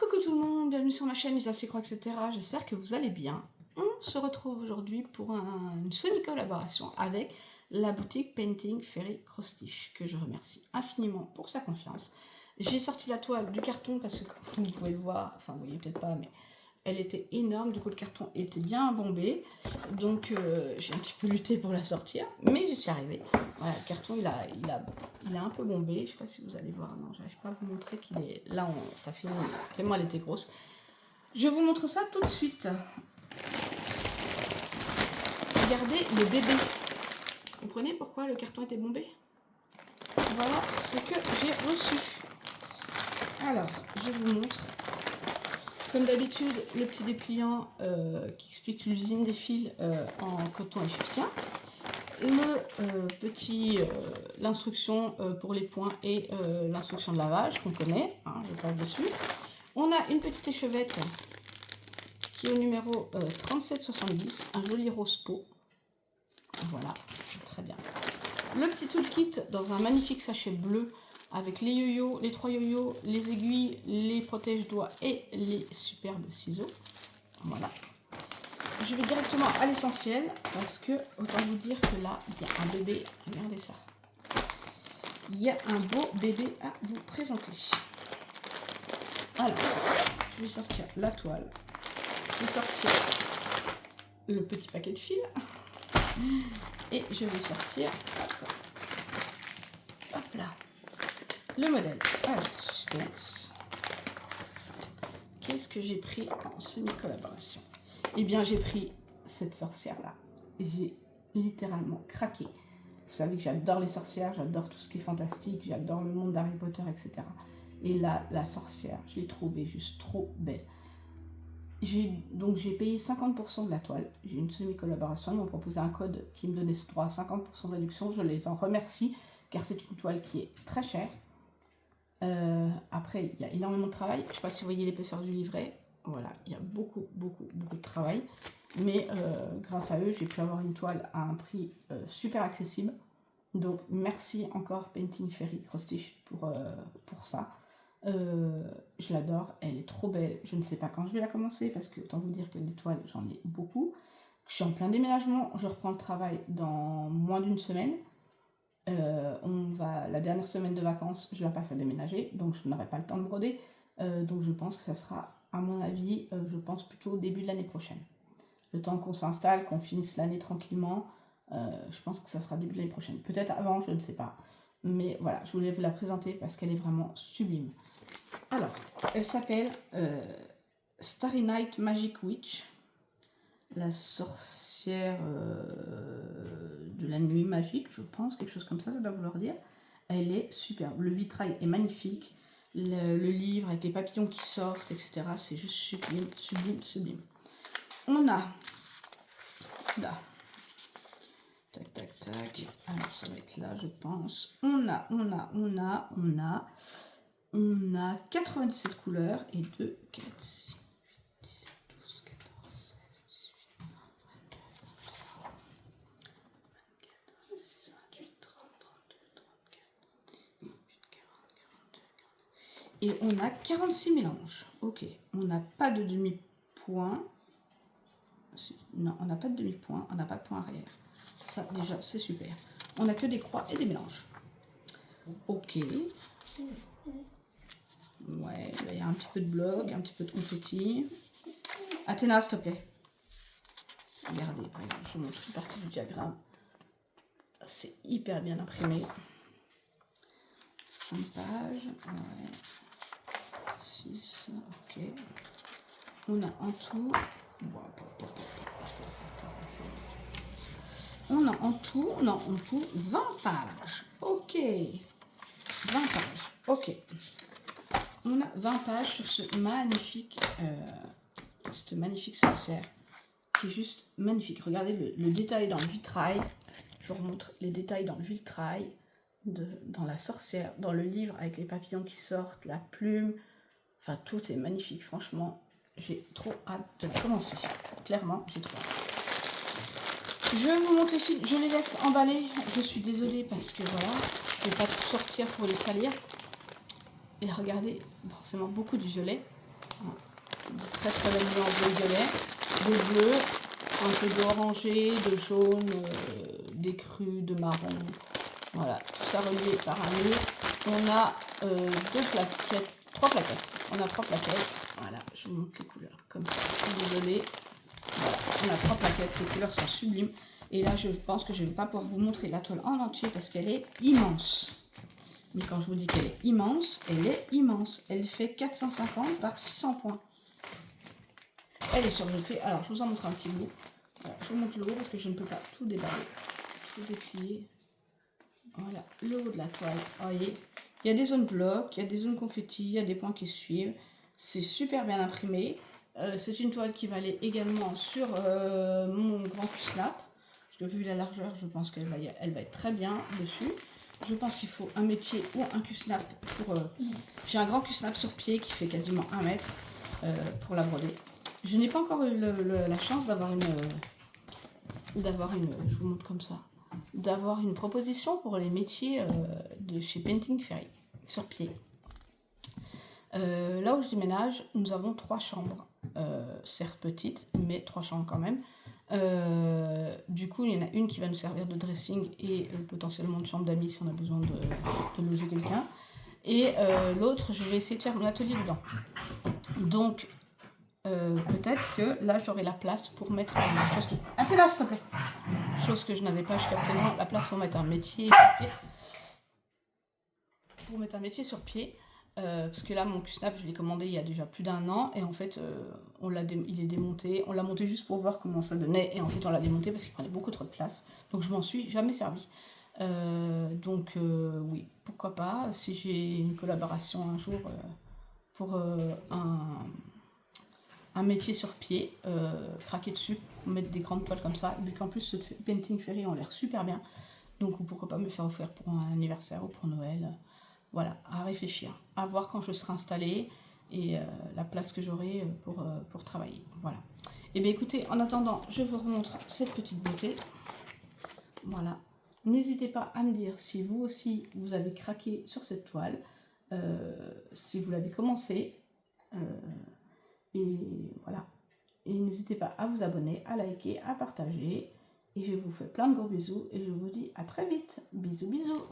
Coucou tout le monde, bienvenue sur ma chaîne Lisa Secro, etc. J'espère que vous allez bien. On se retrouve aujourd'hui pour une semi-collaboration avec la boutique Painting Ferry Cross Stitch, que je remercie infiniment pour sa confiance. J'ai sorti la toile du carton parce que, comme vous pouvez le voir, enfin vous voyez peut-être pas, mais elle était énorme, du coup le carton était bien bombé, donc j'ai un petit peu lutté pour la sortir, mais j'y suis arrivée. Voilà, le carton il a un peu bombé, je ne sais pas si vous allez voir, non j'arrive pas à vous montrer qu'il est là, ça fait tellement elle était grosse. Je vous montre ça tout de suite. Regardez le bébé. Vous comprenez pourquoi le carton était bombé? Voilà ce que j'ai reçu. Alors, je vous montre. Comme d'habitude, le petit dépliant qui explique l'usine des fils en coton égyptien. L'instruction pour les points et l'instruction de lavage qu'on connaît, hein, je passe dessus. On a une petite échevette qui est au numéro 3770, un joli rose peau. Voilà, très bien. Le petit toolkit dans un magnifique sachet bleu avec les yo-yo, les 3 yo-yo, les aiguilles, les protège-doigts et les superbes ciseaux. Voilà. Je vais directement à l'essentiel parce que, autant vous dire que là, il y a un bébé. Regardez ça. Il y a un beau bébé à vous présenter. Alors, je vais sortir la toile. Je vais sortir le petit paquet de fils. Et je vais sortir, hop là, le modèle. Alors, suspense. Qu'est-ce que j'ai pris en semi-collaboration? Eh bien, j'ai pris cette sorcière-là. J'ai littéralement craqué. Vous savez que j'adore les sorcières, j'adore tout ce qui est fantastique, j'adore le monde d'Harry Potter, etc. Et là, la sorcière, je l'ai trouvée juste trop belle. Donc j'ai payé 50% de la toile. J'ai une semi-collaboration, ils m'ont proposé un code qui me donnait ce droit à 50% de réduction. Je les en remercie car c'est une toile qui est très chère. Après, il y a énormément de travail. Je ne sais pas si vous voyez l'épaisseur du livret. Voilà, il y a beaucoup de travail. Mais grâce à eux, j'ai pu avoir une toile à un prix super accessible. Donc merci encore Painting Ferry Cross Stitch pour ça. Je l'adore, elle est trop belle. Je ne sais pas quand je vais la commencer parce que autant vous dire que des toiles j'en ai beaucoup. Je suis en plein déménagement, je reprends le travail dans moins d'une semaine. La dernière semaine de vacances, je la passe à déménager, donc je n'aurai pas le temps de broder. Donc je pense que ça sera, à mon avis, je pense plutôt au début de l'année prochaine. Le temps qu'on s'installe, qu'on finisse l'année tranquillement, je pense que ça sera début de l'année prochaine. Peut-être avant, je ne sais pas. Mais voilà, je voulais vous la présenter parce qu'elle est vraiment sublime. Alors, elle s'appelle Starry Night Magic Witch, la sorcière de la nuit magique, je pense, quelque chose comme ça doit vouloir dire. Elle est superbe, le vitrail est magnifique, le livre avec les papillons qui sortent, etc. C'est juste sublime, sublime. On a, là, tac, alors ça va être là, je pense. On a 97 couleurs et 2, 4, 6, 8, 10, 12, 14, 16, 18, 20, 22, 23, 24, 26, 28, 30, 32, 34, 38, 40, 42, 42. Et on a 46 mélanges. Ok, on n'a pas de demi-point. Non, on n'a pas de demi-point, on n'a pas de point arrière. Ça, déjà, c'est super. On n'a que des croix et des mélanges. Ok. Ouais, il y a un petit peu de bloc, un petit peu de confetti. Athéna, s'il te plaît. Regardez, par exemple, je vous montre une partie du diagramme. C'est hyper bien imprimé. 5 pages. Ouais. 6, ok. On a en tout... On a en tout 20 pages. Ok. 20 pages. Ok. On a 20 pages sur cette magnifique sorcière qui est juste magnifique. Regardez le détail dans le vitrail. Je vous remontre les détails dans le vitrail, dans la sorcière, dans le livre avec les papillons qui sortent, la plume. Enfin, tout est magnifique. Franchement, j'ai trop hâte de la commencer. Clairement, j'ai trop hâte. Je vous montre les fils. Je les laisse emballer. Je suis désolée parce que voilà, je ne vais pas tout sortir pour les salir. Et regardez, forcément beaucoup de violet. De très très belle nuance de violet, de bleu, un peu d'orangé, de jaune, d'écru, de marron. Voilà, tout ça relié par un mur. On a deux plaquettes, trois plaquettes. On a trois plaquettes. Voilà, je vous montre les couleurs comme ça. Je suis désolée. Voilà, on a trois plaquettes. Les couleurs sont sublimes. Et là, je pense que je ne vais pas pouvoir vous montrer la toile en entier parce qu'elle est immense. Mais quand je vous dis qu'elle est immense, elle est immense. Elle fait 450 par 600 points. Elle est surmontée. Alors, je vous en montre un petit bout. Voilà, je vous montre le haut parce que je ne peux pas tout déballer, tout déplier. Voilà, le haut de la toile. Vous voyez, il y a des zones blocs, il y a des zones confettis, il y a des points qui suivent. C'est super bien imprimé. C'est une toile qui va aller également sur mon grand Q-Snap. Parce que vu la largeur, je pense qu'elle va être très bien dessus. Je pense qu'il faut un métier ou un Q-Snap pour... J'ai un grand Q-Snap sur pied qui fait quasiment 1 mètre pour la broder. Je n'ai pas encore eu la chance d'avoir une... Je vous montre comme ça. D'avoir une proposition pour les métiers de chez Painting Ferry, sur pied. Là où je déménage, nous avons 3 chambres. Certes petites, mais 3 chambres quand même. Du coup, il y en a une qui va nous servir de dressing et potentiellement de chambre d'amis si on a besoin de loger quelqu'un. Et l'autre, je vais essayer de faire mon atelier dedans. Donc, peut-être que là, j'aurai la place pour mettre une chose que... Attends, s'il te plaît. Chose que je n'avais pas jusqu'à présent, la place pour mettre un métier sur pied. Pour mettre un métier sur pied. Parce que là, mon Q-Snap, je l'ai commandé il y a déjà plus d'1 an. Et en fait, il est démonté. On l'a monté juste pour voir comment ça donnait. Et en fait, on l'a démonté parce qu'il prenait beaucoup trop de place. Donc, je m'en suis jamais servi. Oui, pourquoi pas. Si j'ai une collaboration un jour pour un métier sur pied, craquer dessus, mettre des grandes toiles comme ça. Et puis qu'en plus, ce Painting Ferry ont l'air super bien. Donc, pourquoi pas me faire offrir pour un anniversaire ou pour Noël. Voilà, à réfléchir, à voir quand je serai installée et la place que j'aurai pour travailler. Voilà. Et bien écoutez, en attendant, je vous remontre cette petite beauté. Voilà. N'hésitez pas à me dire si vous aussi, vous avez craqué sur cette toile, si vous l'avez commencé. Et voilà. Et n'hésitez pas à vous abonner, à liker, à partager. Et je vous fais plein de gros bisous et je vous dis à très vite. Bisous, bisous.